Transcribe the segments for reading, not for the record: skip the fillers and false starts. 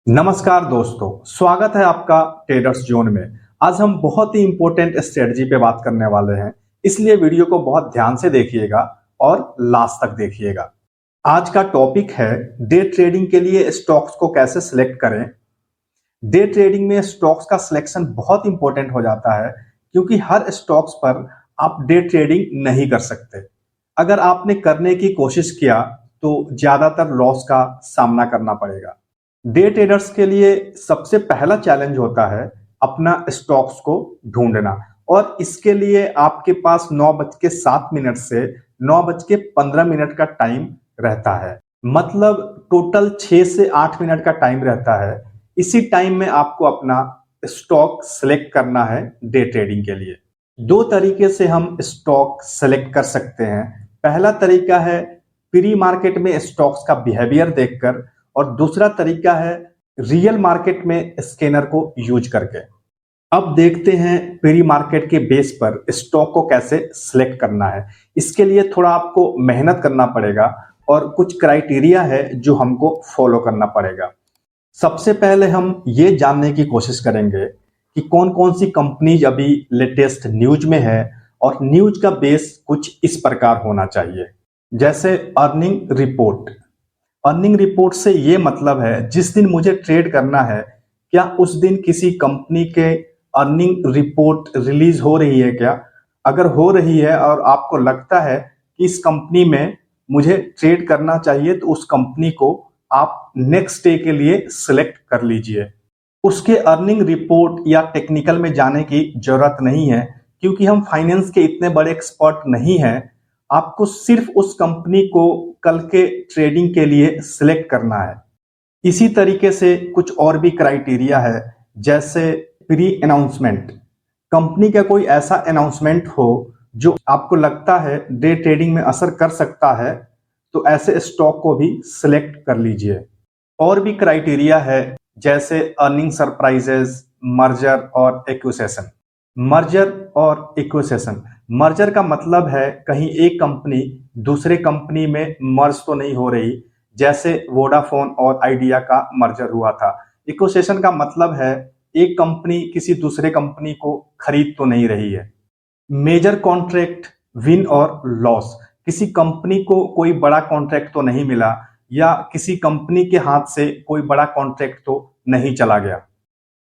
नमस्कार दोस्तों, स्वागत है आपका ट्रेडर्स जोन में। आज हम बहुत ही इंपॉर्टेंट स्ट्रेटजी पे बात करने वाले हैं, इसलिए वीडियो को बहुत ध्यान से देखिएगा और लास्ट तक देखिएगा। आज का टॉपिक है डे ट्रेडिंग के लिए स्टॉक्स को कैसे सिलेक्ट करें। डे ट्रेडिंग में स्टॉक्स का सिलेक्शन बहुत इंपॉर्टेंट हो जाता है क्योंकि हर स्टॉक्स पर आप डे ट्रेडिंग नहीं कर सकते। अगर आपने करने की कोशिश किया तो ज्यादातर लॉस का सामना करना पड़ेगा। डे ट्रेडर्स के लिए सबसे पहला चैलेंज होता है अपना स्टॉक्स को ढूंढना, और इसके लिए आपके पास 9:07 से 9:15 का टाइम रहता है। मतलब टोटल 6 से 8 मिनट का टाइम रहता है। इसी टाइम में आपको अपना स्टॉक सिलेक्ट करना है डे ट्रेडिंग के लिए। दो तरीके से हम स्टॉक सिलेक्ट कर सकते हैं। पहला तरीका है प्री मार्केट में स्टॉक्स का बिहेवियर देखकर, और दूसरा तरीका है रियल मार्केट में स्कैनर को यूज करके। अब देखते हैं प्री मार्केट के बेस पर स्टॉक को कैसे सिलेक्ट करना है। इसके लिए थोड़ा आपको मेहनत करना पड़ेगा और कुछ क्राइटेरिया है जो हमको फॉलो करना पड़ेगा। सबसे पहले हम ये जानने की कोशिश करेंगे कि कौन कौन सी कंपनीज अभी लेटेस्ट न्यूज में है, और न्यूज का बेस कुछ इस प्रकार होना चाहिए। जैसे अर्निंग रिपोर्ट। अर्निंग रिपोर्ट से ये मतलब है जिस दिन मुझे ट्रेड करना है, क्या उस दिन किसी कंपनी के अर्निंग रिपोर्ट रिलीज हो रही है क्या। अगर हो रही है और आपको लगता है कि इस कंपनी में मुझे ट्रेड करना चाहिए, तो उस कंपनी को आप नेक्स्ट डे के लिए सिलेक्ट कर लीजिए। उसके अर्निंग रिपोर्ट या टेक्निकल में जाने की जरूरत नहीं है क्योंकि हम फाइनेंस के इतने बड़े एक्सपर्ट नहीं हैं। आपको सिर्फ उस कंपनी को कल के ट्रेडिंग के लिए सिलेक्ट करना है। इसी तरीके से कुछ और भी क्राइटेरिया है, जैसे प्री अनाउंसमेंट। कंपनी का कोई ऐसा अनाउंसमेंट हो जो आपको लगता है डे ट्रेडिंग में असर कर सकता है, तो ऐसे स्टॉक को भी सिलेक्ट कर लीजिए। और भी क्राइटेरिया है, जैसे अर्निंग सरप्राइजेस, मर्जर और एक्विजिशन। मर्जर और एक्विजिशन, मर्जर का मतलब है कहीं एक कंपनी दूसरे कंपनी में मर्ज तो नहीं हो रही, जैसे वोडाफोन और आइडिया का मर्जर हुआ था। एक्विजिशन का मतलब है एक कंपनी किसी दूसरे कंपनी को खरीद तो नहीं रही है। मेजर कॉन्ट्रैक्ट, विन और लॉस, किसी कंपनी को कोई बड़ा कॉन्ट्रैक्ट तो नहीं मिला, या किसी कंपनी के हाथ से कोई बड़ा कॉन्ट्रैक्ट तो नहीं चला गया।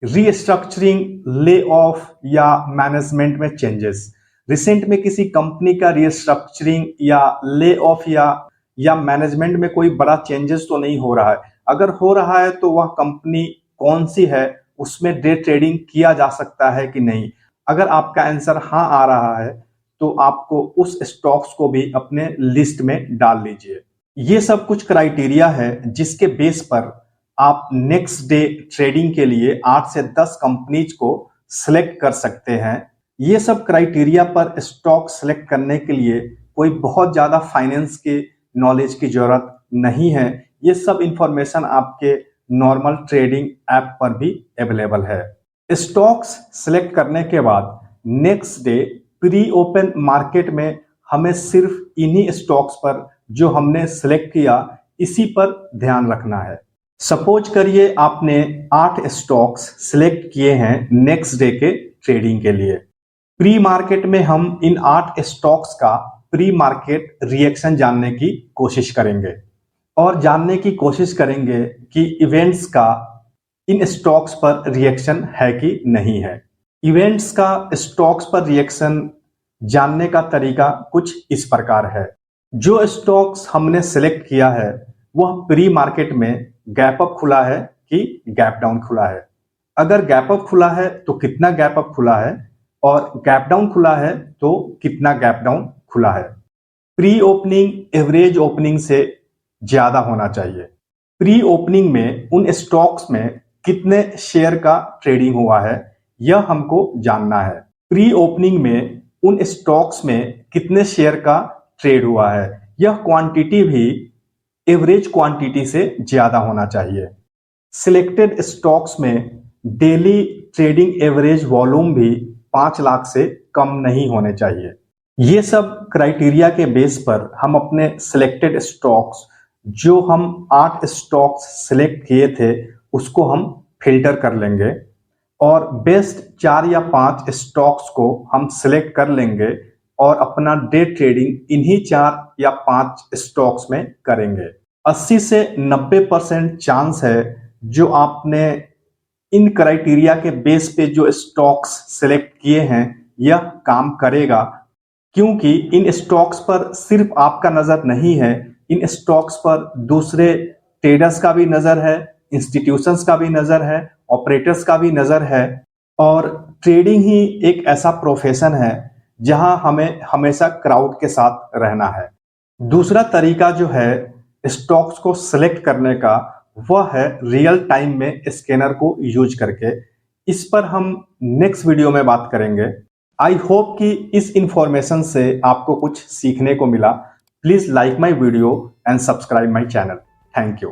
रीस्ट्रक्चरिंग, ले ऑफ या मैनेजमेंट में चेंजेस, रिसेंट में किसी कंपनी का रीस्ट्रक्चरिंग या ले ऑफ या मैनेजमेंट में कोई बड़ा चेंजेस तो नहीं हो रहा है। अगर हो रहा है तो वह कंपनी कौन सी है, उसमें डे ट्रेडिंग किया जा सकता है कि नहीं। अगर आपका आंसर हाँ आ रहा है तो आपको उस स्टॉक्स को भी अपने लिस्ट में डाल लीजिए। ये सब कुछ क्राइटेरिया है जिसके बेस पर आप नेक्स्ट डे ट्रेडिंग के लिए 8 से 10 कंपनीज को सिलेक्ट कर सकते हैं। ये सब क्राइटेरिया पर स्टॉक सिलेक्ट करने के लिए कोई बहुत ज्यादा फाइनेंस के नॉलेज की जरूरत नहीं है। ये सब इंफॉर्मेशन आपके नॉर्मल ट्रेडिंग ऐप पर भी अवेलेबल है। स्टॉक्स सिलेक्ट करने के बाद next day pre open market में हमें सिर्फ इन्हीं स्टॉक्स पर जो हमने सिलेक्ट किया इसी पर ध्यान रखना है। सपोज करिए आपने 8 स्टॉक्स सिलेक्ट किए हैं नेक्स्ट डे के ट्रेडिंग के लिए। प्री मार्केट में हम इन 8 स्टॉक्स का प्री मार्केट रिएक्शन जानने की कोशिश करेंगे, और जानने की कोशिश करेंगे कि इवेंट्स का इन स्टॉक्स पर रिएक्शन है कि नहीं है। इवेंट्स का स्टॉक्स पर रिएक्शन जानने का तरीका कुछ इस प्रकार है। जो स्टॉक्स हमने सिलेक्ट किया है वह प्री मार्केट में गैप अप खुला है कि गैप डाउन खुला है। अगर गैप अप खुला है तो कितना गैप अप खुला है, और गैप डाउन खुला है तो कितना गैप डाउन खुला है। प्री ओपनिंग एवरेज ओपनिंग से ज्यादा होना चाहिए। प्री ओपनिंग में उन स्टॉक्स में कितने शेयर का ट्रेडिंग हुआ है यह हमको जानना है। प्री ओपनिंग में उन स्टॉक्स में कितने शेयर का ट्रेड हुआ है, यह क्वांटिटी भी एवरेज क्वांटिटी से ज्यादा होना चाहिए। सिलेक्टेड स्टॉक्स में डेली ट्रेडिंग एवरेज वॉल्यूम भी 5 लाख से कम नहीं होने चाहिए। ये सब क्राइटेरिया के बेस पर हम अपने सिलेक्टेड स्टॉक्स, जो हम 8 स्टॉक्स सिलेक्ट किए थे, उसको हम फिल्टर कर लेंगे और बेस्ट 4 या 5 स्टॉक्स को हम सिलेक्ट कर लेंगे और अपना डे ट्रेडिंग इन्हीं 4 या 5 स्टॉक्स में करेंगे। 80 से 90% चांस है जो आपने इन क्राइटेरिया के बेस पे जो स्टॉक्स सिलेक्ट किए हैं यह काम करेगा, क्योंकि इन स्टॉक्स पर सिर्फ आपका नजर नहीं है, इन स्टॉक्स पर दूसरे ट्रेडर्स का भी नजर है, इंस्टीट्यूशंस का भी नजर है, ऑपरेटर्स का भी नजर है। और ट्रेडिंग ही एक ऐसा प्रोफेशन है जहां हमें हमेशा क्राउड के साथ रहना है। दूसरा तरीका जो है स्टॉक्स को सिलेक्ट करने का वह है रियल टाइम में स्कैनर को यूज करके। इस पर हम नेक्स्ट वीडियो में बात करेंगे। आई होप कि इस इंफॉर्मेशन से आपको कुछ सीखने को मिला। Please like my video and subscribe my channel. Thank you.